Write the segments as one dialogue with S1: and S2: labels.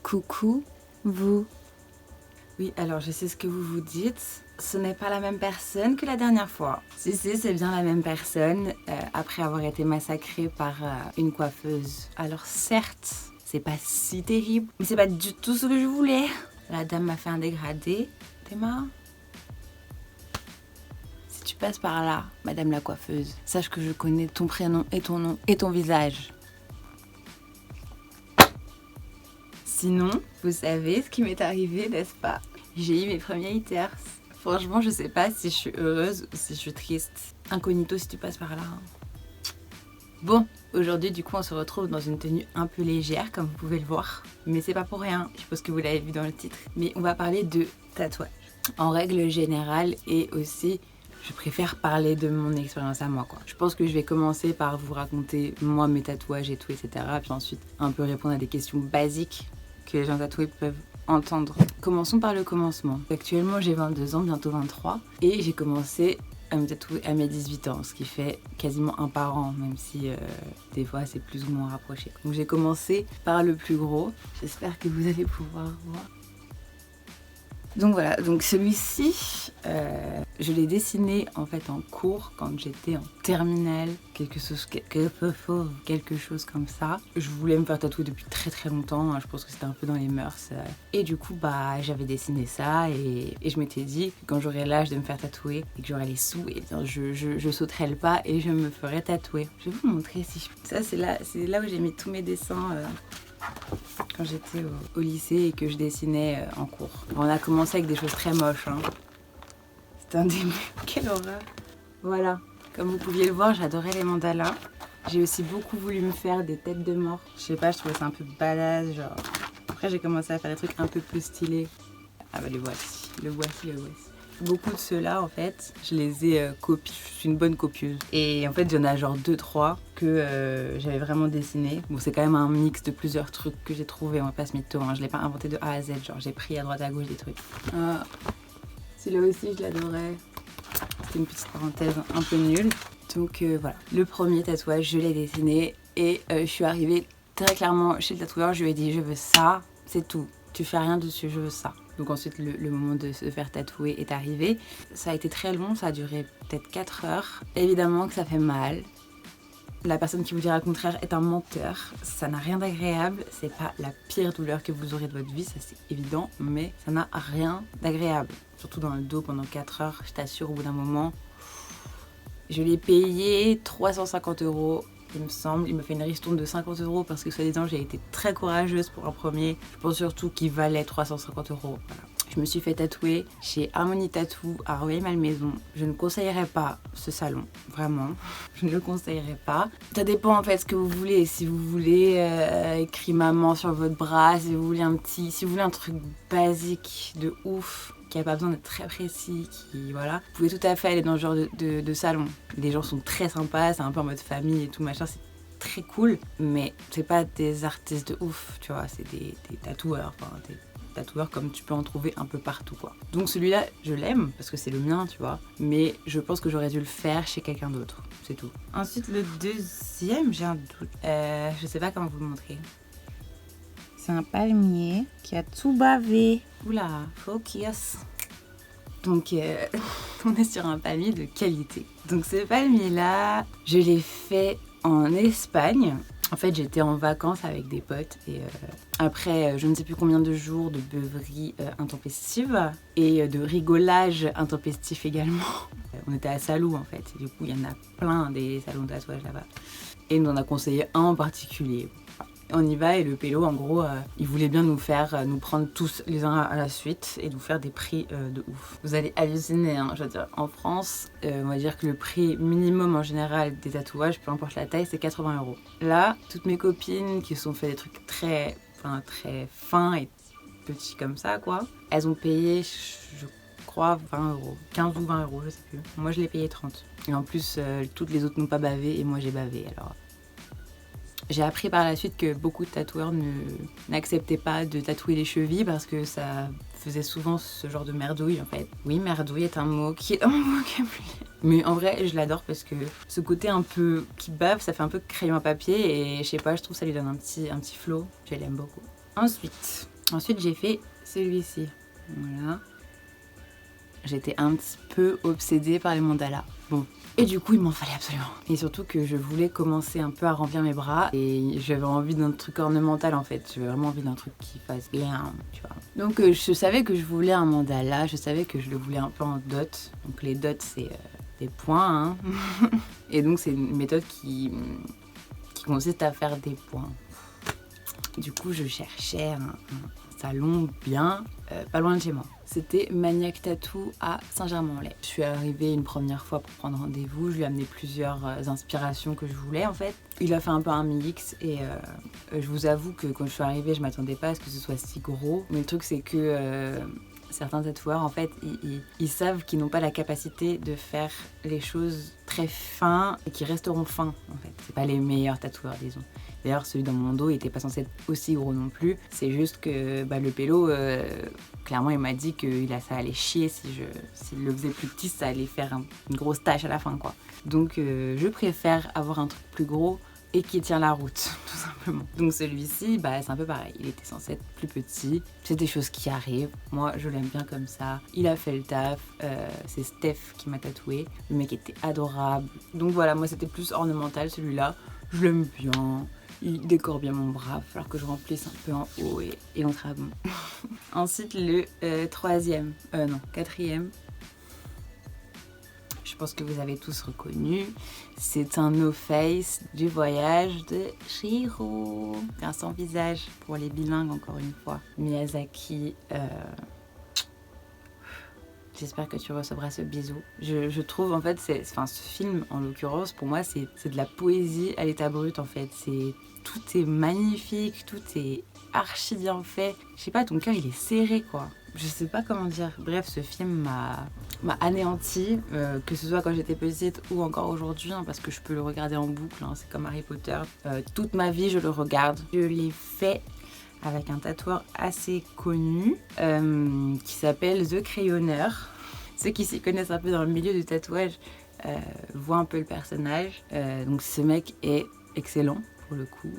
S1: Coucou, vous. Oui, alors je sais ce que vous vous dites. Ce n'est pas la même personne que la dernière fois. Si, c'est bien la même personne après avoir été massacrée par une coiffeuse. Alors certes, c'est pas si terrible, mais c'est pas du tout ce que je voulais. La dame m'a fait un dégradé. T'es marre? Si tu passes par là, madame la coiffeuse, sache que je connais ton prénom et ton nom et ton visage. Sinon, vous savez ce qui m'est arrivé, n'est-ce pas? J'ai eu mes premiers haters. Franchement, je sais pas si je suis heureuse ou si je suis triste. Incognito si tu passes par là. Bon, aujourd'hui, du coup, on se retrouve dans une tenue un peu légère, comme vous pouvez le voir. Mais c'est pas pour rien, je pense que vous l'avez vu dans le titre. Mais on va parler de tatouage. En règle générale, et aussi, je préfère parler de mon expérience à moi, quoi. Je pense que je vais commencer par vous raconter, moi, mes tatouages et tout, etc. Puis ensuite, un peu répondre à des questions basiques que les gens tatoués peuvent entendre. Commençons par le commencement. Actuellement, j'ai 22 ans, bientôt 23. Et j'ai commencé à me tatouer à mes 18 ans, ce qui fait quasiment un par an, même si des fois c'est plus ou moins rapproché. Donc j'ai commencé par le plus gros. J'espère que vous allez pouvoir voir. Donc voilà, donc celui-ci, je l'ai dessiné en fait en cours quand j'étais en terminale, quelque chose comme ça. Je voulais me faire tatouer depuis très très longtemps, hein, je pense que c'était un peu dans les mœurs. Et du coup, bah, j'avais dessiné ça et je m'étais dit que quand j'aurais l'âge de me faire tatouer et que j'aurais les sous, et bien je sauterais le pas et je me ferais tatouer. Je vais vous montrer si je... Ça, c'est là où j'ai mis tous mes dessins. Quand j'étais au lycée et que je dessinais en cours. On a commencé avec des choses très moches. Hein. C'était un début. Quelle horreur. Voilà. Comme vous pouviez le voir, j'adorais les mandalas. J'ai aussi beaucoup voulu me faire des têtes de mort. Je sais pas, je trouvais ça un peu badass. Genre. Après, j'ai commencé à faire des trucs un peu plus stylés. Ah bah les voici. Le voici. Beaucoup de ceux-là, en fait, je les ai copiés. Je suis une bonne copieuse. Et en fait, il y en a genre 2-3 que j'avais vraiment dessiné. Bon, c'est quand même un mix de plusieurs trucs que j'ai trouvé. On va pas se mytho, hein. Je l'ai pas inventé de A à Z. Genre, j'ai pris à droite à gauche des trucs. Celui-là aussi, je l'adorais. C'était une petite parenthèse un peu nulle. Donc voilà. Le premier tatouage, je l'ai dessiné. Et je suis arrivée très clairement chez le tatoueur. Je lui ai dit, je veux ça. C'est tout. Tu fais rien dessus, je veux ça. Donc ensuite, le moment de se faire tatouer est arrivé. Ça a été très long, ça a duré peut-être 4 heures. Évidemment que ça fait mal. La personne qui vous dira le contraire est un menteur. Ça n'a rien d'agréable. C'est pas la pire douleur que vous aurez de votre vie, ça c'est évident. Mais ça n'a rien d'agréable. Surtout dans le dos pendant 4 heures, je t'assure, au bout d'un moment. Je l'ai payé 350 €. Il me semble, il me fait une ristourne de 50 € parce que soi-disant j'ai été très courageuse pour un premier. Je pense surtout qu'il valait 350 €. Voilà. Je me suis fait tatouer chez Harmony Tattoo à Rueil-Malmaison. Je ne conseillerais pas ce salon, vraiment. Je ne le conseillerais pas. Ça dépend en fait ce que vous voulez. Si vous voulez écrit maman sur votre bras, si vous voulez un truc basique de ouf, qui n'a pas besoin d'être très précis, qui voilà. Vous pouvez tout à fait aller dans ce genre de salon. Les gens sont très sympas, c'est un peu en mode famille et tout machin, c'est très cool, mais c'est pas des artistes de ouf, tu vois, c'est des tatoueurs, enfin des tatoueurs comme tu peux en trouver un peu partout, quoi. Donc celui-là, je l'aime parce que c'est le mien, tu vois, mais je pense que j'aurais dû le faire chez quelqu'un d'autre, c'est tout. Ensuite, le deuxième, j'ai un doute. Je sais pas comment vous le montrer. C'est un palmier qui a tout bavé. Oula, focus. Donc, on est sur un palmier de qualité. Donc, ce palmier-là, je l'ai fait en Espagne. En fait, j'étais en vacances avec des potes et après je ne sais plus combien de jours de beuverie intempestive et de rigolage intempestif également. On était à Salou en fait, et du coup il y en a plein des salons de tatouage là-bas. Et on en a conseillé un en particulier. On y va et le pélo, en gros, il voulait bien nous prendre tous les uns à la suite et nous faire des prix de ouf. Vous allez halluciner, hein, je veux dire, en France, on va dire que le prix minimum en général des tatouages, peu importe la taille, c'est 80 €. Là, toutes mes copines qui se sont fait des trucs très fins et petits comme ça, quoi, elles ont payé, je crois, 20 €, 15 ou 20 €, je sais plus. Moi, je l'ai payé 30. Et en plus, toutes les autres n'ont pas bavé et moi, j'ai bavé, alors... J'ai appris par la suite que beaucoup de tatoueurs n'acceptaient pas de tatouer les chevilles parce que ça faisait souvent ce genre de merdouille en fait. Oui, merdouille est un mot qui est dans mon vocabulaire. Mais en vrai, je l'adore parce que ce côté un peu qui bave, ça fait un peu crayon à papier et je sais pas, je trouve que ça lui donne un petit flow. Je l'aime beaucoup. Ensuite, Ensuite, j'ai fait celui-ci. Voilà. J'étais un petit peu obsédée par les mandalas. Bon. Et du coup, il m'en fallait absolument. Et surtout que je voulais commencer un peu à remplir mes bras. Et j'avais envie d'un truc ornemental en fait. J'avais vraiment envie d'un truc qui fasse bien, tu vois. Donc je savais que je voulais un mandala. Je savais que je le voulais un peu en dot. Donc les dots, c'est des points. Hein. Et donc c'est une méthode qui consiste à faire des points. Du coup, je cherchais un salon bien, pas loin de chez moi. C'était Maniac Tattoo à Saint-Germain-en-Laye. Je suis arrivée une première fois pour prendre rendez-vous. Je lui ai amené plusieurs inspirations que je voulais en fait. Il a fait un peu un mix et je vous avoue que quand je suis arrivée, je m'attendais pas à ce que ce soit si gros. Mais le truc, c'est que certains tatoueurs, en fait, ils savent qu'ils n'ont pas la capacité de faire les choses très fins et qui resteront fins, en fait. C'est pas les meilleurs tatoueurs, disons. D'ailleurs, celui dans mon dos, il était pas censé être aussi gros non plus. C'est juste que le pélo, clairement, il m'a dit que ça allait chier s'il le faisait plus petit, ça allait faire une grosse tache à la fin, quoi. Donc, je préfère avoir un truc plus gros et qui tient la route, tout simplement. Donc celui-ci, c'est un peu pareil. Il était censé être plus petit. C'est des choses qui arrivent. Moi, je l'aime bien comme ça. Il a fait le taf. C'est Steph qui m'a tatoué. Le mec était adorable. Donc voilà, moi, c'était plus ornemental, celui-là. Je l'aime bien. Il décore bien mon bras. Il va falloir que je remplisse un peu en haut et on sera bon. Ensuite, le quatrième. Je pense que vous avez tous reconnu. C'est un No Face du voyage de Chihiro. Un sans visage pour les bilingues, encore une fois. Miyazaki, j'espère que tu recevras ce bisou. Je trouve, en fait, ce film, en l'occurrence, pour moi, c'est de la poésie à l'état brut, en fait. Tout est magnifique, tout est archi bien fait. Je sais pas, ton cœur, il est serré, quoi. Je sais pas comment dire. Bref, ce film m'a anéantie, que ce soit quand j'étais petite ou encore aujourd'hui, hein, parce que je peux le regarder en boucle, hein, c'est comme Harry Potter. Toute ma vie, je le regarde. Je l'ai fait avec un tatoueur assez connu qui s'appelle The Crayonneur. Ceux qui s'y connaissent un peu dans le milieu du tatouage voient un peu le personnage. Donc ce mec est excellent. Pour le coup,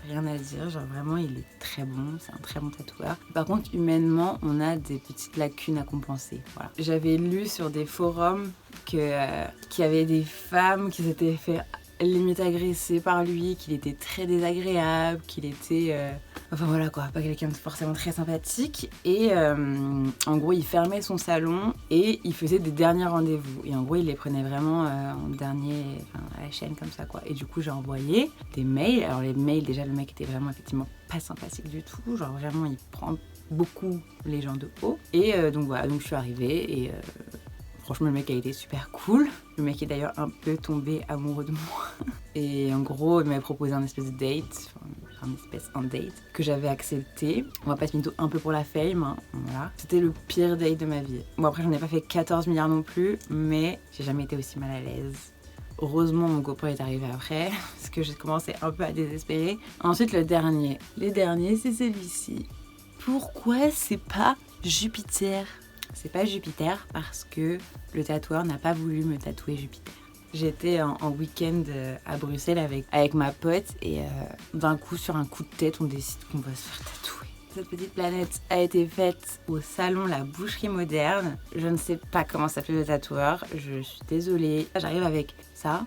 S1: rien à dire, genre vraiment il est très bon, c'est un très bon tatoueur. Par contre, humainement, on a des petites lacunes à compenser. Voilà. J'avais lu sur des forums qu'il y avait des femmes qui s'étaient fait limite agressé par lui, qu'il était très désagréable, qu'il était... Enfin voilà quoi, pas quelqu'un de forcément très sympathique. Et en gros, il fermait son salon et il faisait des derniers rendez-vous. Et en gros, il les prenait vraiment en dernier, à la chaîne comme ça quoi. Et du coup, j'ai envoyé des mails. Alors les mails, déjà, le mec était vraiment effectivement pas sympathique du tout. Genre vraiment, il prend beaucoup les gens de haut. Et donc voilà, donc je suis arrivée et... Franchement, le mec a été super cool. Le mec est d'ailleurs un peu tombé amoureux de moi. Et en gros, il m'avait proposé un espèce de date, un date, que j'avais accepté. On va passer bientôt un peu pour la fame, hein. Voilà. C'était le pire date de ma vie. Bon, après, j'en ai pas fait 14 milliards non plus, mais j'ai jamais été aussi mal à l'aise. Heureusement, mon copain est arrivé après, parce que j'ai commencé un peu à désespérer. Ensuite, le dernier. Le dernier, c'est celui-ci. Pourquoi c'est pas Jupiter ? C'est pas Jupiter parce que le tatoueur n'a pas voulu me tatouer Jupiter. J'étais en week-end à Bruxelles avec ma pote et d'un coup, sur un coup de tête, on décide qu'on va se faire tatouer. Cette petite planète a été faite au salon La Boucherie Moderne. Je ne sais pas comment s'appelle le tatoueur, je suis désolée. J'arrive avec ça,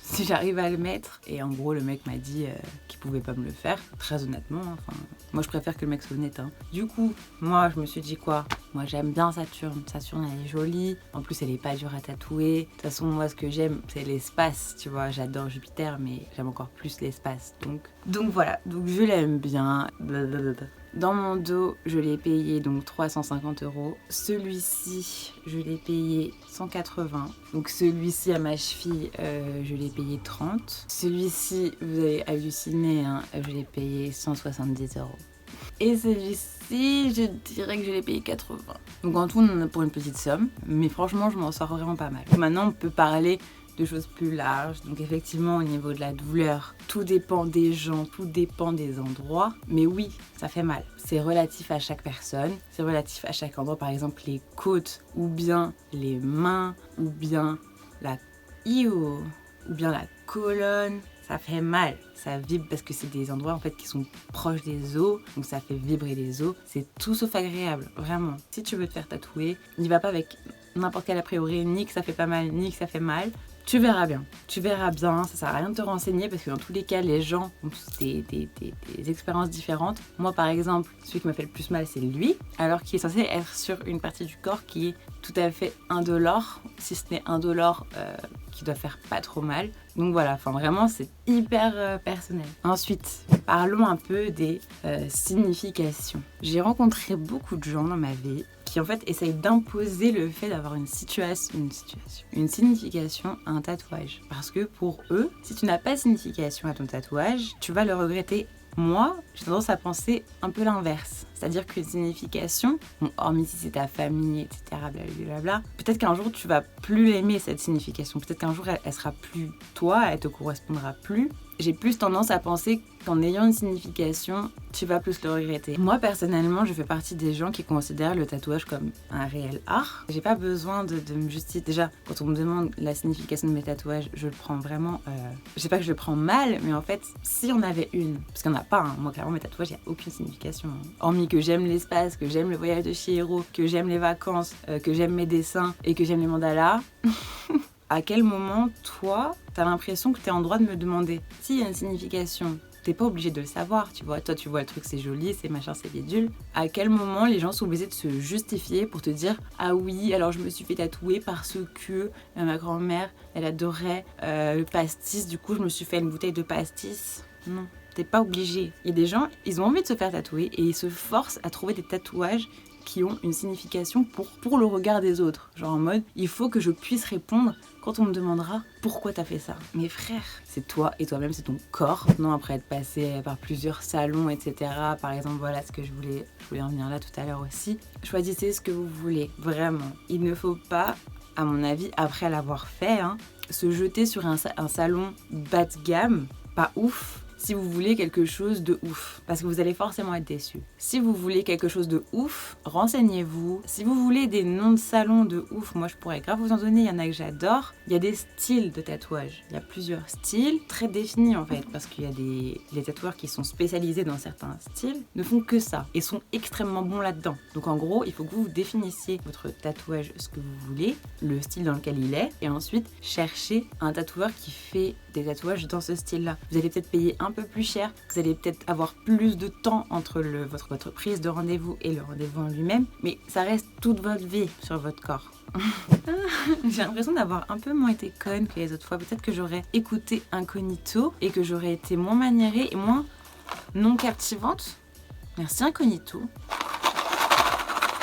S1: si j'arrive à le mettre. Et en gros, le mec m'a dit qu'il pouvait pas me le faire, très honnêtement. Enfin, moi, je préfère que le mec soit honnête. Hein. Du coup, moi, je me suis dit quoi ? Moi, j'aime bien Saturne. Saturne, elle est jolie. En plus, elle est pas dure à tatouer. De toute façon, moi, ce que j'aime, c'est l'espace. Tu vois, j'adore Jupiter, mais j'aime encore plus l'espace. Donc voilà. Donc je l'aime bien. Blablabla. Dans mon dos, je l'ai payé donc 350 €. Celui-ci, je l'ai payé 180. Donc celui-ci à ma cheville, je l'ai payé 30. Celui-ci, vous allez halluciner, hein, je l'ai payé 170 €. Et celui-ci, je dirais que je l'ai payé 80. Donc en tout, on en a pour une petite somme. Mais franchement, je m'en sors vraiment pas mal. Maintenant, on peut parler de choses plus larges. Donc effectivement, au niveau de la douleur, tout dépend des gens, tout dépend des endroits. Mais oui, ça fait mal. C'est relatif à chaque personne, c'est relatif à chaque endroit. Par exemple, les côtes, ou bien les mains, ou bien la colonne. ça fait mal, ça vibre parce que c'est des endroits en fait qui sont proches des os, donc ça fait vibrer les os. C'est tout sauf agréable, vraiment. Si tu veux te faire tatouer, n'y va pas avec n'importe quel a priori, ni que ça fait pas mal, ni que ça fait mal. Tu verras bien, ça sert à rien de te renseigner parce que dans tous les cas, les gens ont tous des expériences différentes. Moi par exemple, celui qui m'a fait le plus mal, c'est lui, alors qu'il est censé être sur une partie du corps qui est tout à fait indolore, si ce n'est indolore, qui doit faire pas trop mal. Donc voilà, enfin vraiment c'est hyper personnel. Ensuite, parlons un peu des significations. J'ai rencontré beaucoup de gens dans ma vie qui en fait essayent d'imposer le fait d'avoir une signification à un tatouage. Parce que pour eux, si tu n'as pas de signification à ton tatouage, tu vas le regretter. Moi, j'ai tendance à penser un peu l'inverse. C'est-à-dire qu'une signification, bon, hormis si c'est ta famille, etc., blablabla, peut-être qu'un jour tu vas plus aimer cette signification. Peut-être qu'un jour elle sera plus toi, elle te correspondra plus. J'ai plus tendance à penser qu'en ayant une signification, tu vas plus le regretter. Moi, personnellement, je fais partie des gens qui considèrent le tatouage comme un réel art. J'ai pas besoin de me justifier. Déjà, quand on me demande la signification de mes tatouages, je le prends vraiment... Je sais pas que je le prends mal, mais en fait, si on avait une... Parce qu'il n'y en a pas, hein. Moi, clairement, mes tatouages, il n'y a aucune signification. Hein. Hormis que j'aime l'espace, que j'aime le voyage de Chihiro, que j'aime les vacances, que j'aime mes dessins et que j'aime les mandalas... À quel moment, toi, t'as l'impression que t'es en droit de me demander s'il y a une signification? T'es pas obligé de le savoir, tu vois. Toi, tu vois le truc, c'est joli, c'est machin, c'est bidule. À quel moment les gens sont obligés de se justifier pour te dire « Ah oui, alors je me suis fait tatouer parce que ma grand-mère, elle adorait le pastis, du coup je me suis fait une bouteille de pastis. » Non, t'es pas obligé. Il y a des gens, ils ont envie de se faire tatouer et ils se forcent à trouver des tatouages qui ont une signification pour le regard des autres. Genre en mode, il faut que je puisse répondre quand on me demandera pourquoi t'as fait ça. Mes frères, c'est toi et toi-même, c'est ton corps. Non, après être passé par plusieurs salons, etc. Par exemple, voilà ce que je voulais en venir là tout à l'heure aussi. Choisissez ce que vous voulez, vraiment. Il ne faut pas, à mon avis, après l'avoir fait, se jeter sur un salon bas de gamme, pas ouf, si vous voulez quelque chose de ouf, parce que vous allez forcément être déçu. Si vous voulez quelque chose de ouf, renseignez-vous. Si vous voulez des noms de salons de ouf, moi je pourrais grave vous en donner, il y en a que j'adore. Il y a des styles de tatouage, il y a plusieurs styles très définis en fait, parce qu'il y a les tatoueurs qui sont spécialisés dans certains styles, ne font que ça, et sont extrêmement bons là-dedans. Donc en gros, il faut que vous définissiez votre tatouage, ce que vous voulez, le style dans lequel il est, et ensuite cherchez un tatoueur qui fait des tatouages dans ce style-là. Vous allez peut-être payer un peu plus cher, vous allez peut-être avoir plus de temps entre votre prise de rendez-vous et le rendez-vous en lui-même, mais ça reste toute votre vie sur votre corps. J'ai l'impression d'avoir un peu moins été conne que les autres fois. Peut-être que j'aurais écouté Incognito et que j'aurais été moins maniérée et moins non captivante. Merci Incognito.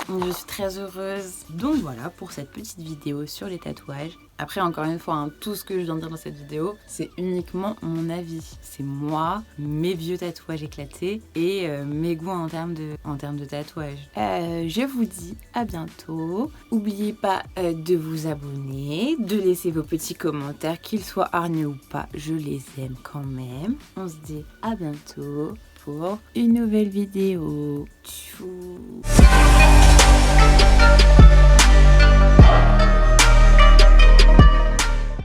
S1: Je suis très heureuse. Donc voilà pour cette petite vidéo sur les tatouages. Après, encore une fois, tout ce que je viens de dire dans cette vidéo, c'est uniquement mon avis. C'est moi, mes vieux tatouages éclatés et mes goûts en termes de tatouages. Je vous dis à bientôt. N'oubliez pas de vous abonner, de laisser vos petits commentaires, qu'ils soient hargneux ou pas. Je les aime quand même. On se dit à bientôt pour une nouvelle vidéo. Tchou.